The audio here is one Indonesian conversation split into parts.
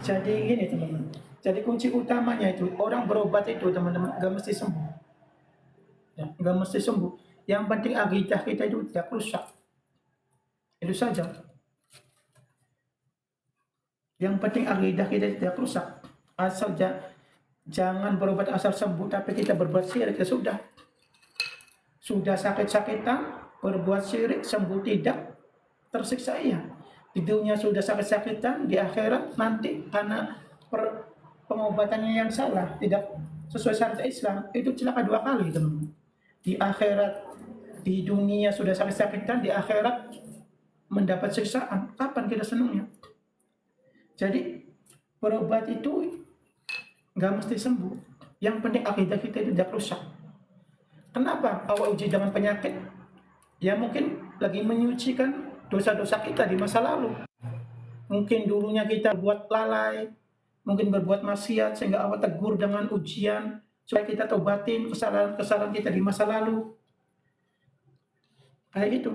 Jadi gini teman-teman, jadi kunci utamanya itu orang berobat itu teman-teman nggak mesti sembuh, ya, nggak mesti sembuh. Yang penting akidah kita itu tidak rusak, itu saja. Yang penting akidah kita tidak rusak. Asal jangan berobat asal sembuh, tapi kita berbuat syirik ya sudah. Sudah sakit-sakitan, berbuat syirik, sembuh tidak, tersiksa iya. Di dunia sudah sakit-sakitan, di akhirat nanti karena pengobatannya yang salah, tidak sesuai syariat Islam, itu celaka dua kali teman. Di akhirat, di dunia sudah sakit-sakitan, di akhirat mendapat siksaan. Kapan kita senangnya? Jadi berobat itu nggak mesti sembuh. Yang penting akidah kita itu tidak rusak. Kenapa awal uji dengan penyakit? Ya mungkin lagi menyucikan dosa-dosa kita di masa lalu. Mungkin dulunya kita buat lalai, mungkin berbuat maksiat sehingga Allah tegur dengan ujian supaya kita tobatin kesalahan-kesalahan kita di masa lalu. Kayak gitu.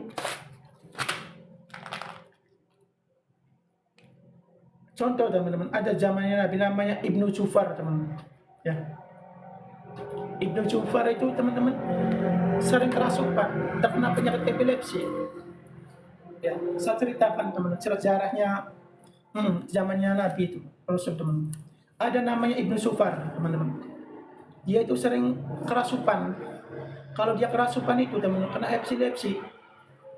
Contoh teman-teman, ada zamannya Nabi namanya Ibnu Jufar teman-teman. Ya. Ibnu Jufar itu teman-teman sering kerasukan, terkena penyakit epilepsi. Ya, saya ceritakan teman-teman sejarahnya zamannya Nabi itu, Rasul teman. Ada namanya Ibnu Jufar teman-teman. Dia itu sering kerasukan. Kalau dia kerasukan itu teman-teman kena epilepsi,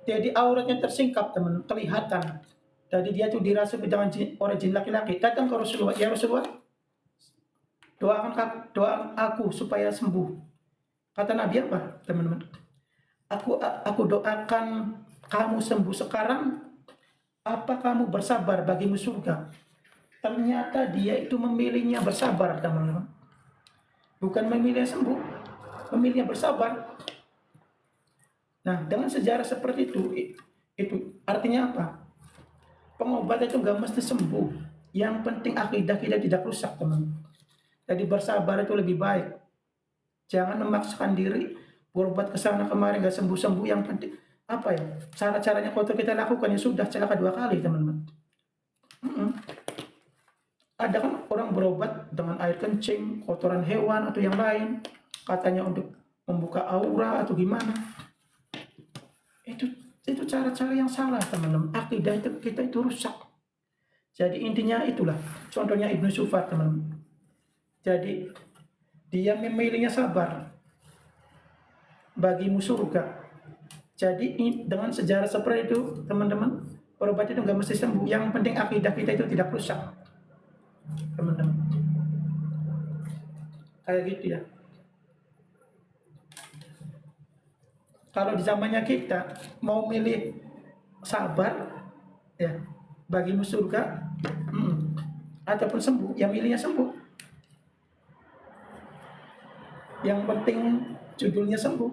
jadi auratnya tersingkap teman, kelihatan. Jadi dia itu dirasuki dengan oleh jin laki-laki. Datang ke Rasulullah, ya Rasulullah, doakan aku supaya sembuh. Kata Nabi apa, teman-teman? Aku doakan kamu sembuh sekarang, apa kamu bersabar bagimu surga? Ternyata dia itu memilihnya bersabar, teman-teman. Bukan memilih sembuh, memilihnya bersabar. Nah, dengan sejarah seperti itu artinya apa? Pengobatan itu nggak mesti sembuh. Yang penting akidah kita tidak rusak, teman. Jadi bersabar itu lebih baik. Jangan memaksakan diri berobat ke sana kemarin nggak sembuh-sembuh. Yang penting apa ya? Cara-caranya kotor kita lakukan ya sudah celaka dua kali, teman-teman. Ada kan orang berobat dengan air kencing, kotoran hewan atau yang lain, katanya untuk membuka aura atau gimana. Itu cara-cara yang salah, teman-teman. Akidah itu kita itu rusak. Jadi intinya itulah. Contohnya Ibnu Jufar, teman-teman. Jadi dia memilihnya sabar bagimu surga. Jadi dengan sejarah seperti itu, teman-teman, berobat itu nggak mesti sembuh. Yang penting akidah kita itu tidak rusak, teman-teman. Kayak gitu ya. Kalau di zamannya kita mau milih sabar, ya, bagimu surga, ataupun sembuh, yang milihnya sembuh. Yang penting judulnya sembuh.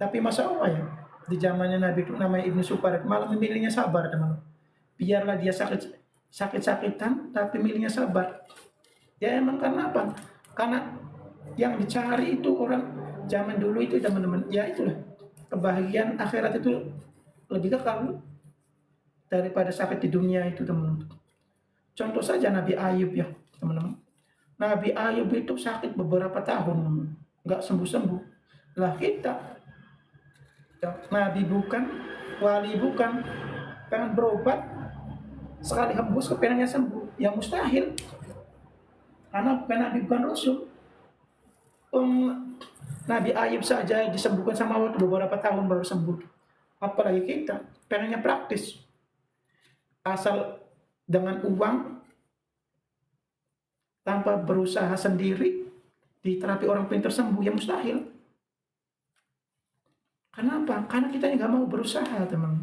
Tapi masa Allah ya, di zamannya Nabi itu namanya Ibnu Jufar malah memilihnya sabar, teman. Biarlah dia sakit-sakitan, tapi milihnya sabar. Ya emang karena apa? Karena yang dicari itu orang zaman dulu itu, teman-teman, ya itulah, kebahagiaan akhirat itu lebih kekal daripada sakit di dunia itu, teman-teman. Contoh saja Nabi Ayub ya, teman-teman. Nabi Ayub itu sakit beberapa tahun, nggak sembuh-sembuh. Lah kita, Nabi bukan, wali bukan, pengen berobat, sekali hembus kepengennya sembuh, yang mustahil. Karena Nabi bukan Rasul. Nabi Ayub saja disembuhkan sama Allah beberapa tahun baru sembuh. Apalagi kita, pengennya praktis. Asal dengan uang, tanpa berusaha sendiri, diterapi orang pintar sembuh, ya mustahil. Kenapa? Karena kita nggak mau berusaha, teman.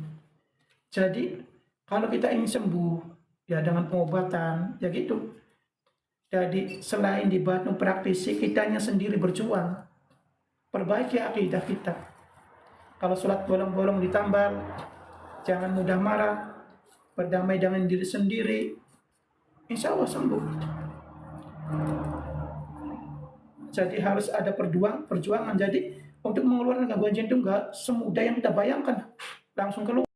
Jadi, kalau kita ingin sembuh, ya dengan pengobatan, ya gitu. Jadi, selain dibantu praktisi, kitanya sendiri berjuang. Perbaiki akidah kita. Kalau sholat bolong-bolong ditambal, jangan mudah marah, berdamai dengan diri sendiri, insya Allah sembuh. Jadi harus ada perjuangan. Jadi untuk mengeluarkan gangguan jantung nggak semudah yang kita bayangkan, langsung keluar.